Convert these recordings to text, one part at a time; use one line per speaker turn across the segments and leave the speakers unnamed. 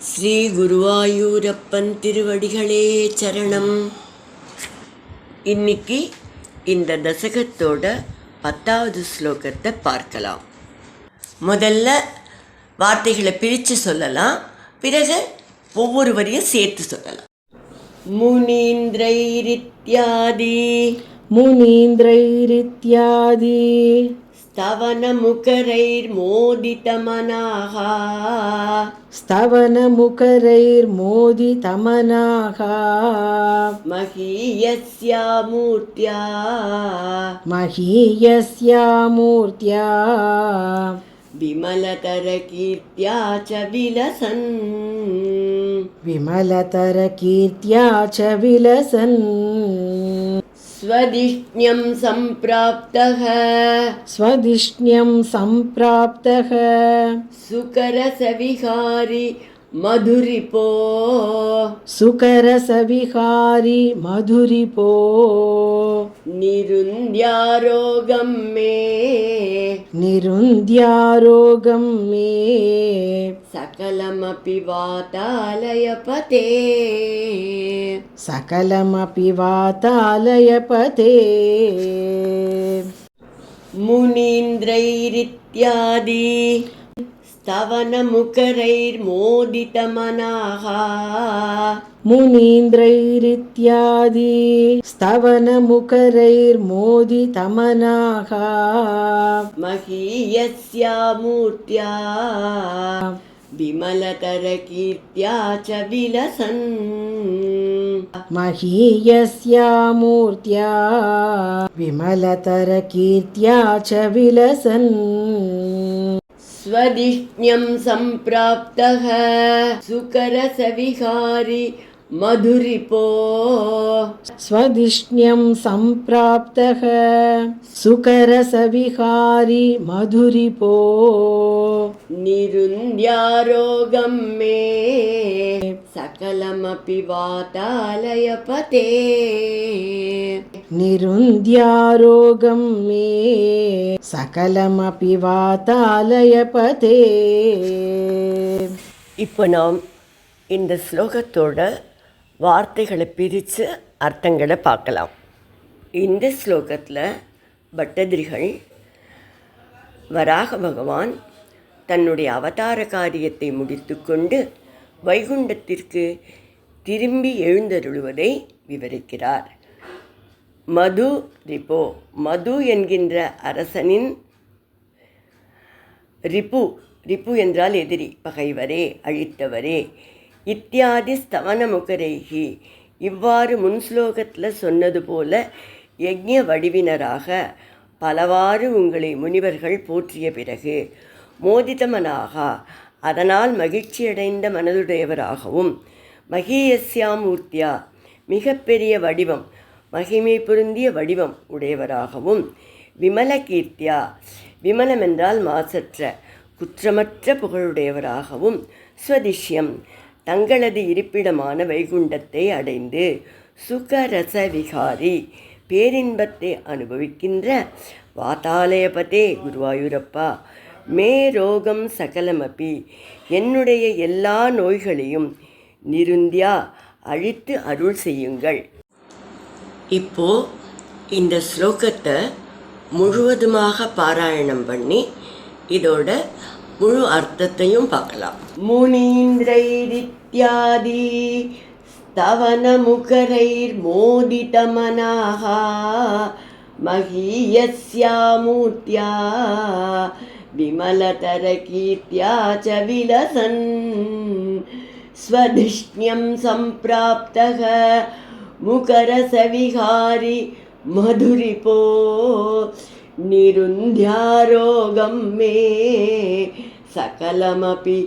ஸ்ரீ குருவாயூரப்பன் திருவடிகளே சரணம். இன்னைக்கு இந்த தசகத்தோட 10வது ஸ்லோகத்தை பார்க்கலாம். முதல்ல வார்த்தைகளை பிரித்து சொல்லலாம், பிறகு ஒவ்வொரு வரியும் சேர்த்து சொல்லலாம்.
முனீந்திரைரித்யாதி
स्तवनमुखरैर्मोदितमनाः महीयस्या विमलतरकीर्त्या च विलसन् स्वदिष्ण्यं सम्प्राप्तः सुकरसविहारी मधुरिपो निरुन्द्यारोगं मे सकलमपि वातालयपते मुनीन्द्रैरित्यादि स्तवनमुखरैर्मोदितमनाः महीयस्या मूर्त्या विमलतरकीर्त्या च विलसन् स्वदिष्ण्यं सम्प्राप्तः सुकरसविहारी मधुरिपो निरुन्द्यारोगं मे सकलमपि वातालयपते. இப்போ நாம் இந்த ஸ்லோகத்தோட வார்த்தைகளை பிரித்து அர்த்தங்களை பார்க்கலாம். இந்த ஸ்லோகத்தில் பட்டதிரிகள் வராக பகவான் தன்னுடைய அவதார காரியத்தை முடித்து கொண்டு வைகுண்டத்திற்கு திரும்பி எழுந்தருளுவதை விவரிக்கிறார். மது என்கின்ற அரசனின் ரிப்பு என்றால் எதிரி, பகைவரே, அழித்தவரே. இத்தியாதி ஸ்தவனமுகரைகி, இவ்வாறு முன் ஸ்லோகத்தில் சொன்னது போல யக்ஞ வடிவினராக பலவாறு உங்களை முனிவர்கள் போற்றிய பிறகு மோதிதமனாக, அதனால் மகிழ்ச்சியடைந்த மனதுடையவராகவும், மகீயஸ்யாமூர்த்தியா, மிகப்பெரிய வடிவம், மகிமை பொருந்திய வடிவம் உடையவராகவும், விமல கீர்த்தியா, விமலம் என்றால் மாசற்ற குற்றமற்ற புகழுடையவராகவும், ஸ்வதிஷ்யம், தங்களது இருப்பிடமான வைகுண்டத்தை அடைந்து, சுகரச விகாரி, பேரின்பத்தை அனுபவிக்கின்ற வாதாலயபதே குருவாயூரப்பா, மே ரோகம் சகலமபி, என்னுடைய எல்லா நோய்களையும் நிருந்தியா, அழித்து அருள் செய்யுங்கள். இப்போ இந்த ஸ்லோகத்தை முழுவதுமாக பாராயணம் பண்ணி இதோட முழு அர்த்தத்தையும் பார்க்கலாம். முனீந்திரைரித்யாதி ஸ்தவனமுகரைர்மோதிதமனாः மகீயஸ்யா மூர்த்யா விமலதரகீர்த்யா ச விலசன் ஸ்வதிஷ்ண்யம் சம்பிராப்தः முகரசவிகாரி மதுரிபோ நிருந்தியாரோகம் மே சகலமபி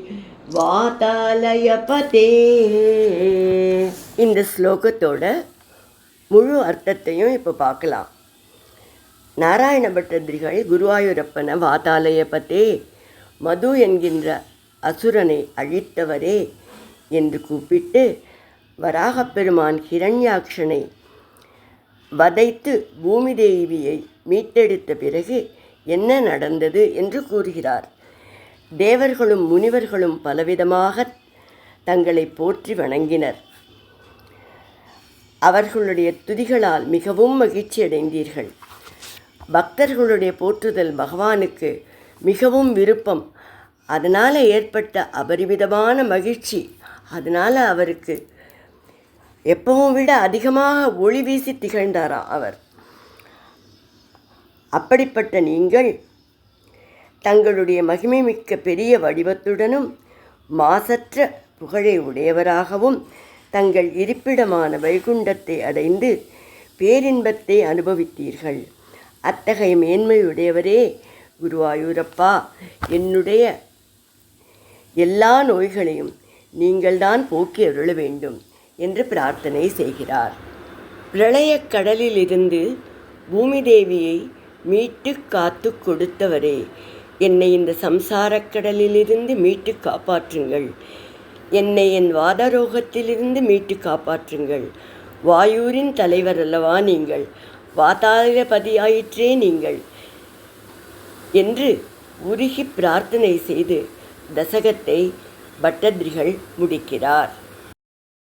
வாதாலயபதே. இந்த ஸ்லோகத்தோட முழு அர்த்தத்தையும் இப்போ பார்க்கலாம். நாராயண பட்டதிரிகள் குருவாயூரப்பனை வாதாலயபதே, மது என்கின்ற அசுரனை அழித்தவரே என்று கூப்பிட்டு வராகப்பெருமான் ஹிரண்யாக்ஷனை வதைத்து பூமி தேவியை மீட்டெடுத்த பிறகு என்ன நடந்தது என்று கூறுகிறார். தேவர்களும் முனிவர்களும் பலவிதமாக தங்களை போற்றி வணங்கினர். அவர்களுடைய துதிகளால் மிகவும் மகிழ்ச்சி அடைந்தீர்கள். பக்தர்களுடைய போற்றுதல் பகவானுக்கு மிகவும் விருப்பம். அதனால் ஏற்பட்ட அபரிமிதமான மகிழ்ச்சி, அதனால் அவருக்கு எப்பவும் விட அதிகமாக ஒளி வீசி திகழ்ந்தாராம் அவர். அப்படிப்பட்ட நீங்கள் தங்களுடைய மகிமை மிக்க பெரிய வடிவத்துடனும் மாசற்ற புகழை உடையவராகவும் தங்கள் இருப்பிடமான வைகுண்டத்தை அடைந்து பேரின்பத்தை அனுபவித்தீர்கள். அத்தகைய மேன்மையுடையவரே குருவாயூரப்பா, என்னுடைய எல்லா நோய்களையும் நீங்கள்தான் போக்கி அருள வேண்டும் என்று பிரார்த்தனை செய்கிறார். பிரளயக் கடலிலிருந்து பூமி தேவியை மீட்டு காத்து கொடுத்தவரே, என்னை இந்த சம்சாரக் கடலிலிருந்து மீட்டு காப்பாற்றுங்கள். என்னை என் வாதரோகத்திலிருந்து மீட்டு காப்பாற்றுங்கள். வாயூரின் தலைவர் அல்லவா நீங்கள், வாதாளபதியாயிற்றே நீங்கள் என்று உருகி பிரார்த்தனை செய்து தசகத்தை பட்டதிரிகள் முடிக்கிறார்.